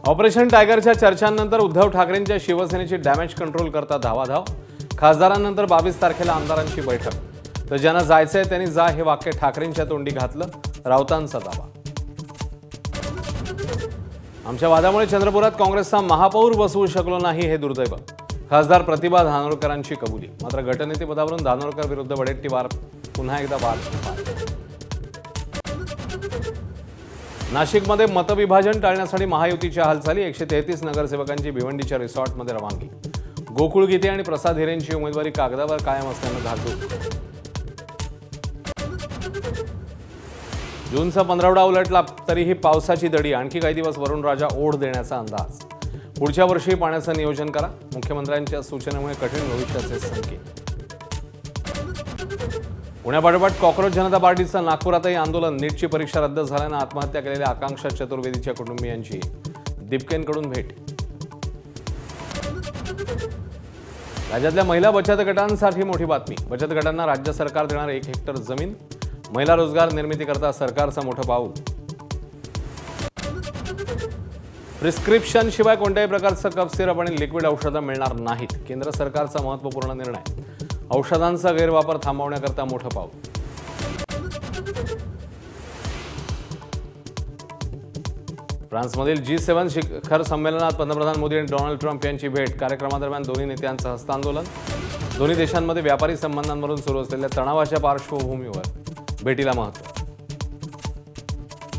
Operation टायगरच्या चर्चांनंतर Uddhav ठाकरेंच्या शिवसेनेची damage control करता धावाधाव। खासदारांनंतर 22 तारखेला आमदारांची बैठक। तर ज्यांना जायचंय त्यांनी जा हे वाक्य ठाकरेंच्या तोंडी घातलं, राऊतांचा दावा। आमच्या वादामुळे चंद्रपुरात काँग्रेसचा महापौर बसवू शकलो नाही हे दुर्दैव। खासदार प्रतिभा धानोरकरांची कबुली। मात्र गटनेतेपदावरून धानोरकर विरुद्ध वडेट्टीवार पुन्हा एकदा वाद। नाशिकमध्ये मतविभाजन टाळण्यासाठी महायुतीच्या हालचाली। 133 नगरसेवकांची भिवंडीच्या रिसॉर्टमध्ये रवानगी। गोकुळ गीते आणि प्रसाद हिरेंची उमेदवारी कागदावर कायम असल्यानं धाकधूक। जूनचा 15वडा उलटला तरीही पावसाची दडी। आणखी काही दिवस वरुण राजा ओढ देण्याचा अंदाज। पुढच्या वर्षी पाण्याचं नियोजन करा। मुख्यमंत्र्यांच्या सूचनेमुळे कठीण भविष्याचे संकेत। पुण्यापाठोपाठ कॉक्रोच जनता पार्टीचं नागपुरातही आंदोलन। नीटची परीक्षा रद्द झाल्यानं आत्महत्या केलेल्या आकांक्षा चतुर्वेदीच्या कुटुंबियांची दीपकेंकडून भेट। राज्यातल्या महिला बचत गटांसाठी मोठी बातमी। बचत गटांना राज्य सरकार देणार 1 हेक्टर जमीन। महिला रोजगार निर्मितीकरता सरकारचं मोठं पाऊल। प्रिस्क्रिप्शन शिवाय कोणत्याही प्रकारचं कफ सिरप आणि लिक्विड औषधं मिळणार नाहीत। केंद्र सरकारचा महत्त्वपूर्ण निर्णय। औषधांचा गैरवापर थांबवण्याकरता मोठं पाऊल। फ्रान्समधील G7 शिखर संमेलनात पंतप्रधान मोदी आणि डोनाल्ड ट्रम्प यांची भेट। कार्यक्रमादरम्यान दोन्ही नेत्यांचं हस्तांदोलन। दोन्ही देशांमध्ये व्यापारी संबंधांवरून सुरू असलेल्या तणावाच्या पार्श्वभूमीवर भेटीला महत्त्व।